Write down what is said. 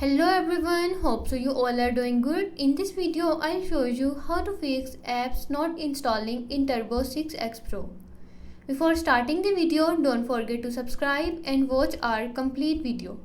Hello everyone, hope so you all are doing good. In this video, I'll show you how to fix apps not installing in Turbo 6X Pro. Before starting the video, don't forget to subscribe and watch our complete video.